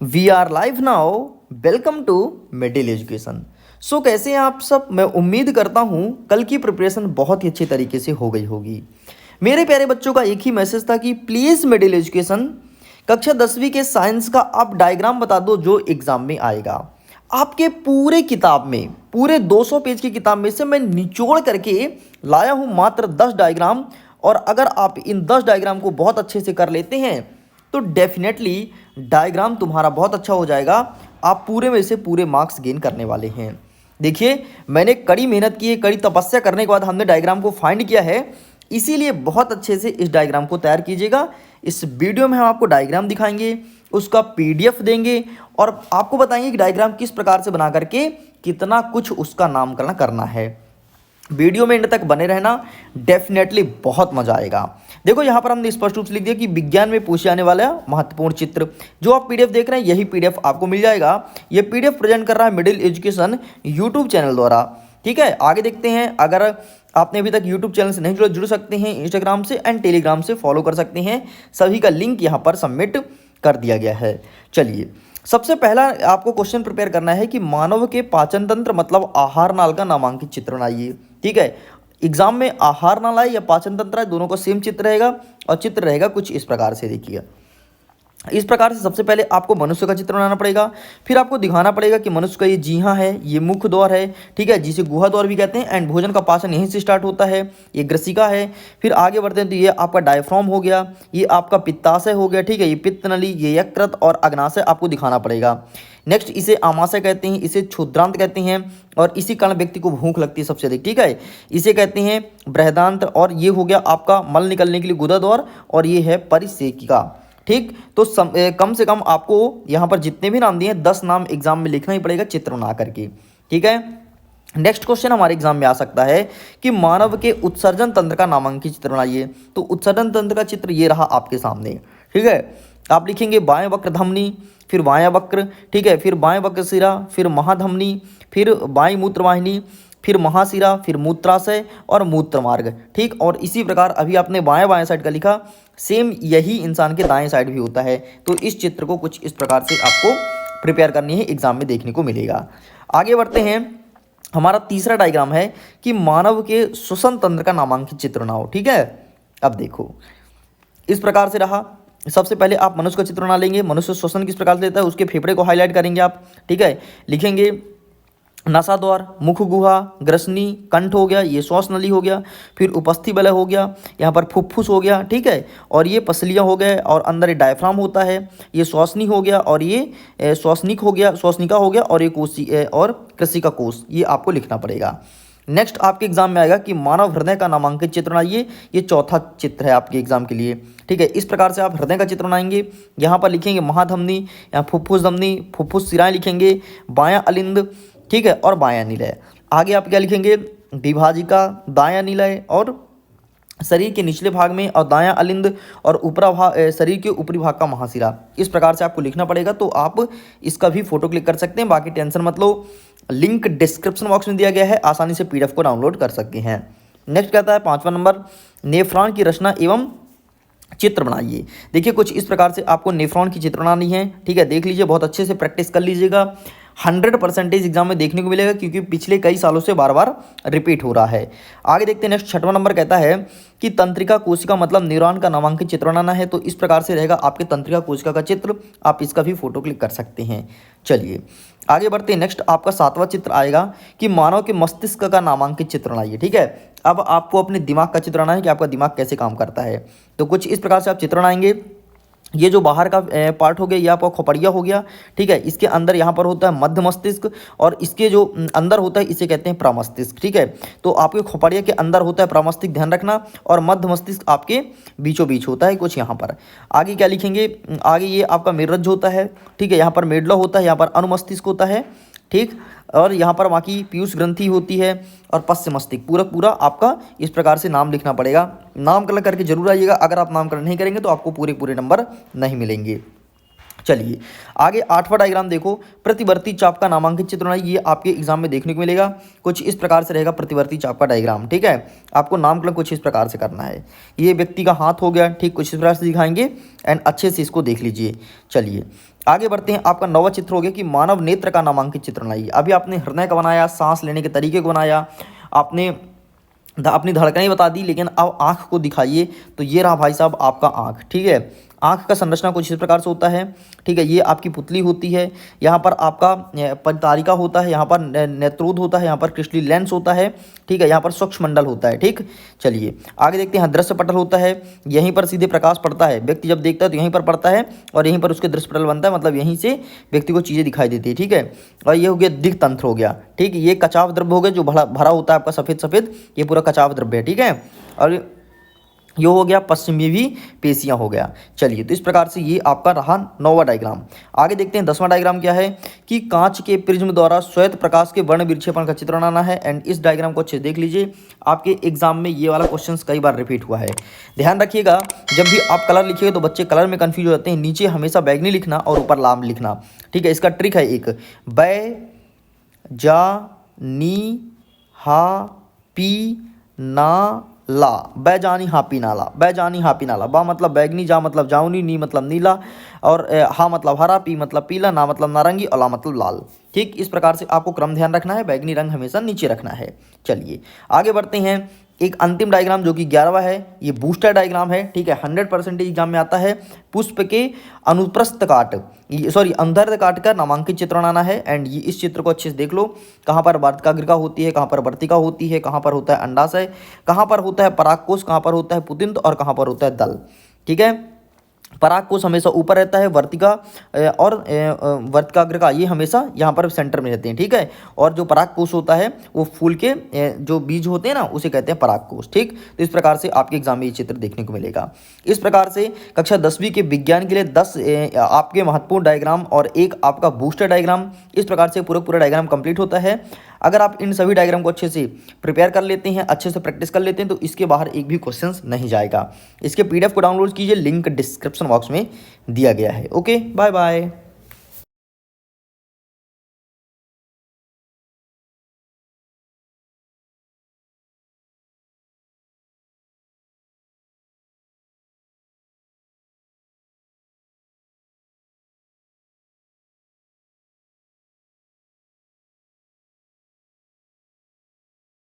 We are live now. Welcome to middle education. So कैसे हैं आप सब। मैं उम्मीद करता हूँ कल की प्रिपरेशन बहुत ही अच्छी तरीके से हो गई होगी। मेरे प्यारे बच्चों का एक ही मैसेज था कि प्लीज़ मिडिल एजुकेशन कक्षा 10वीं के साइंस का आप डायग्राम बता दो जो एग्जाम में आएगा। आपके पूरे किताब में, पूरे 200 पेज की किताब में से मैं निचोड़ करके लाया हूँ मात्र 10 डायग्राम। और अगर आप इन 10 डायग्राम को बहुत अच्छे से कर लेते हैं तो डेफिनेटली डायग्राम तुम्हारा बहुत अच्छा हो जाएगा। आप पूरे में से पूरे मार्क्स गेन करने वाले हैं। देखिए, मैंने कड़ी मेहनत की है, कड़ी तपस्या करने के बाद हमने डायग्राम को फाइंड किया है। इसीलिए बहुत अच्छे से इस डायग्राम को तैयार कीजिएगा। इस वीडियो में हम आपको डायग्राम दिखाएंगे, उसका पीडीएफ देंगे और आपको बताएंगे कि डायग्राम किस प्रकार से बना करके कितना कुछ उसका नामकरण करना है। वीडियो में एंड तक बने रहना, डेफिनेटली बहुत मजा आएगा। देखो, यहाँ पर हमने स्पष्ट रूप से लिख दिया कि विज्ञान में पूछे जाने वाला महत्वपूर्ण चित्र। जो आप पीडीएफ देख रहे हैं यही पीडीएफ आपको मिल जाएगा। ये पीडीएफ प्रेजेंट कर रहा है मिडिल एजुकेशन यूट्यूब चैनल द्वारा। ठीक है, आगे देखते हैं। अगर आपने अभी तक यूट्यूब चैनल से नहीं जुड़ सकते हैं, इंस्टाग्राम से एंड टेलीग्राम से फॉलो कर सकते हैं। सभी का लिंक यहाँ पर सबमिट कर दिया गया है। चलिए, सबसे पहला आपको क्वेश्चन प्रिपेयर करना है कि मानव के पाचन तंत्र मतलब आहार नाल का नामांकित चित्र बनाइए। ठीक है, एग्जाम में आहार नाल आए या पाचन तंत्र आए, दोनों का सेम चित्र रहेगा और चित्र रहेगा कुछ इस प्रकार से। देखिए, इस प्रकार से सबसे पहले आपको मनुष्य का चित्र बनाना पड़ेगा। फिर आपको दिखाना पड़ेगा कि मनुष्य का ये जीहा है, ये मुख द्वार है, ठीक है, जिसे गुहा द्वार भी कहते हैं। एंड भोजन का पाचन यहीं से स्टार्ट होता है, ये ग्रसिका है। फिर आगे बढ़ते हैं तो ये आपका डायफ्राम हो गया, ये आपका पित्ताशय हो गया, ठीक है, ये पित्त नली, ये यकृत और अग्नाशय आपको दिखाना पड़ेगा। नेक्स्ट इसे आमाशय कहते हैं, इसे क्षुद्रांत कहते हैं और इसी कारण व्यक्ति को भूख लगती है सबसे अधिक। ठीक है, इसे कहते हैं बृहदांत्र और ये हो गया आपका मल निकलने के लिए गुदा द्वार और ये है परिसेकिका। ठीक, तो कम से कम आपको यहाँ पर जितने भी नाम दिए हैं 10 नाम एग्जाम में लिखना ही पड़ेगा चित्र बना करके। ठीक है, नेक्स्ट क्वेश्चन हमारे एग्जाम में आ सकता है कि मानव के उत्सर्जन तंत्र का नामांकित चित्र बनाइए। तो उत्सर्जन तंत्र का चित्र ये रहा आपके सामने। ठीक है, आप लिखेंगे बाएं वक्र धमनी, फिर बायां वक्र, ठीक है, फिर बाएं वक्र शिरा, फिर महाधमनी, फिर बाई मूत्रवाहिनी, फिर महाशिरा, फिर मूत्राशय और मूत्र मार्ग। ठीक, और इसी प्रकार अभी आपने बाएं बाएं साइड का लिखा, सेम यही इंसान के दाएं साइड भी होता है। तो इस चित्र को कुछ इस प्रकार से आपको प्रिपेयर करनी है, एग्जाम में देखने को मिलेगा। आगे बढ़ते हैं। हमारा तीसरा डायग्राम है कि मानव के श्वसन तंत्र का नामांकित चित्र बनाओ। ठीक है, अब देखो इस प्रकार से रहा। सबसे पहले आप मनुष्य का चित्र बना लेंगे। मनुष्य श्वसन किस प्रकार से लेता है, उसके फेफड़े को हाईलाइट करेंगे आप। ठीक है, लिखेंगे नसा द्वार, मुख गुहा, ग्रसनी, कंठ हो गया, ये श्वास नली हो गया, फिर उपस्थि बलय हो गया, यहाँ पर फुफ्फुस हो गया। ठीक है, और ये पसलियाँ हो गए और अंदर ये डायफ्राम होता है, ये श्वासनी हो गया और ये श्वासनिक हो गया, श्वासनिका हो गया और ये कोशी और कृषिका कोश, ये आपको लिखना पड़ेगा। नेक्स्ट आपके एग्जाम में आएगा कि मानव हृदय का नामांकित चित्र बनाइए। ये चौथा चित्र है आपके एग्जाम के लिए। ठीक है, इस प्रकार से आप हृदय का चित्र बनाएंगे। यहाँ पर लिखेंगे महाधमनी, यहाँ फुफ्फुस धमनी, फुफ्फुस शिराएं लिखेंगे, बायां अलिंद, ठीक है, और बायां निलय। आगे आप क्या लिखेंगे, विभाजिका, दायां निलय और शरीर के निचले भाग में और दायां अलिंद और ऊपरा भाग, शरीर के ऊपरी भाग का महाशिरा। इस प्रकार से आपको लिखना पड़ेगा। तो आप इसका भी फोटो क्लिक कर सकते हैं, बाकी टेंशन मत लो, लिंक डिस्क्रिप्शन बॉक्स में दिया गया है, आसानी से पीडीएफ को डाउनलोड कर सकते हैं। नेक्स्ट कहता है 5वां नंबर, नेफ्रॉन की रचना एवं चित्र बनाइए। देखिए, कुछ इस प्रकार से आपको नेफ्रॉन की चित्र बनानी है। ठीक है, देख लीजिए, बहुत अच्छे से प्रैक्टिस कर लीजिएगा। 100% एग्जाम में देखने को मिलेगा क्योंकि पिछले कई सालों से बार बार रिपीट हो रहा है। आगे देखते हैं। नेक्स्ट 6वां नंबर कहता है कि तंत्रिका कोशिका मतलब न्यूरॉन का नामांकित चित्र बनाना है। तो इस प्रकार से रहेगा आपके तंत्रिका कोशिका का चित्र, आप इसका भी फोटो क्लिक कर सकते हैं। चलिए आगे बढ़ते हैं। नेक्स्ट आपका 7वां चित्र आएगा कि मानव के मस्तिष्क का नामांकित चित्र बनाइए। ठीक है, अब आपको अपने दिमाग का चित्र बनाना है कि आपका दिमाग कैसे काम करता है। तो कुछ इस प्रकार से आप चित्र बनाएंगे। ये जो बाहर का पार्ट हो गया ये आपका खोपड़िया हो गया। ठीक है, इसके अंदर यहाँ पर होता है मध्य मस्तिष्क और इसके जो अंदर होता है इसे कहते हैं प्रमस्तिष्क। ठीक है, तो आपके खोपड़िया के अंदर होता है प्रमस्तिष्क, ध्यान रखना, और मध्य मस्तिष्क आपके बीचों बीच होता है कुछ यहाँ पर। आगे क्या लिखेंगे, आगे ये आपका मेरुरज्जु होता है। ठीक है, यहाँ पर मेडुला होता है, यहाँ पर अनुमस्तिष्क होता है। ठीक, और यहाँ पर बाकी पीयूष ग्रंथि होती है और पश्च मस्तिष्क। पूरा पूरा आपका इस प्रकार से नाम लिखना पड़ेगा। नामकरण करके जरूर आइएगा, अगर आप नामकरण नहीं करेंगे तो आपको पूरे पूरे नंबर नहीं मिलेंगे। चलिए आगे 8वां डायग्राम देखो, प्रतिवर्ती चाप का नामांकित चित्र बनाइए। ये आपके एग्जाम में देखने को मिलेगा, कुछ इस प्रकार से रहेगा प्रतिवर्ती चाप का डायग्राम। ठीक है, आपको नामकरण कुछ इस प्रकार से करना है। ये व्यक्ति का हाथ हो गया, ठीक कुछ इस प्रकार से दिखाएंगे एंड अच्छे से इसको देख लीजिए। चलिए आगे बढ़ते हैं। आपका 9वां चित्र हो गया कि मानव नेत्र का नामांकित चित्र बनाइए। अभी आपने हृदय का बनाया, सांस लेने के तरीके को बनाया, आपने अपनी धड़कनें बता दी, लेकिन अब आँख को दिखाइए। तो ये रहा भाई साहब आपका आँख। ठीक है, आँख का संरचना कुछ इस प्रकार से होता है। ठीक है, ये आपकी पुतली होती है, यहाँ पर आपका पंचतारिका होता है, यहाँ पर नेत्रोद होता है, यहाँ पर क्रिस्टली लेंस होता है। ठीक है, यहाँ पर सूक्ष्म मंडल होता है। ठीक, चलिए आगे देखते हैं। दृश्य पटल होता है, यहीं पर सीधे प्रकाश पड़ता है, व्यक्ति जब देखता है तो यहीं पर पड़ता है और यहीं पर उसके दृश्य पटल बनता है, मतलब यहीं से व्यक्ति को चीज़ें दिखाई देती है। ठीक है, और ये हो गया दिग्तंत्र हो गया। ठीक, ये कचाव द्रव्य हो गया जो भरा भरा होता है आपका सफ़ेद सफ़ेद, ये पूरा कचाव द्रव्य है। ठीक है, और ये हो गया पश्चिमी भी पेशियाँ हो गया। चलिए, तो इस प्रकार से ये आपका रहा 9वां डायग्राम। आगे देखते हैं 10वां डायग्राम क्या है कि कांच के प्रिज्म द्वारा श्वेत प्रकाश के वर्ण विक्षेपण का चित्र बनाना है। एंड इस डायग्राम को अच्छे से देख लीजिए, आपके एग्जाम में ये वाला क्वेश्चन कई बार रिपीट हुआ है। ध्यान रखिएगा, जब भी आप कलर लिखिएगा तो बच्चे कलर में कन्फ्यूज हो जाते हैं। नीचे हमेशा बैगनी लिखना और ऊपर लाल लिखना। ठीक है, इसका ट्रिक है एक, बै जा नी हा पी ना ला, बै जानी हापी नाला, बै जानी हापी नाला। बा मतलब बैगनी, जा मतलब जामुनी, नी मतलब नीला, और हा मतलब हरा, पी मतलब पीला, ना मतलब नारंगी और ला मतलब लाल। ठीक, इस प्रकार से आपको क्रम ध्यान रखना है, बैगनी रंग हमेशा नीचे रखना है। चलिए आगे बढ़ते हैं। एक अंतिम डायग्राम जो कि 11वां है, ये बूस्टर डायग्राम है। ठीक है, 100% एग्जाम में आता है। पुष्प के अनुप्रस्थ काट, सॉरी अंतर्ध काट का नामांकित चित्र बनाना है। एंड ये इस चित्र को अच्छे से देख लो, कहाँ पर वार्तिकाग्रिका होती है, कहाँ पर वर्तिका होती है, कहाँ पर होता है अंडाशय, कहाँ पर होता है परागकोश, कहाँ पर होता है पुतिंत और कहाँ पर होता है दल। ठीक है, परागकोश हमेशा ऊपर रहता है, वर्तिका और वर्तिकाग्रिका ये हमेशा यहाँ पर सेंटर में रहते हैं। ठीक है, और जो परागकोश होता है वो फूल के जो बीज होते हैं ना, उसे कहते हैं परागकोश। ठीक, तो इस प्रकार से आपके एग्जाम में ये चित्र देखने को मिलेगा। इस प्रकार से कक्षा 10वीं के विज्ञान के लिए 10 आपके महत्वपूर्ण डायग्राम और एक आपका बूस्टर डायग्राम, इस प्रकार से पूरा डायग्राम कंप्लीट होता है। अगर आप इन सभी डायग्राम को अच्छे से प्रिपेयर कर लेते हैं, अच्छे से प्रैक्टिस कर लेते हैं, तो इसके बाहर एक भी क्वेश्चन नहीं जाएगा। इसके PDF को डाउनलोड कीजिए, लिंक डिस्क्रिप्शन बॉक्स में दिया गया है। Okay, bye bye.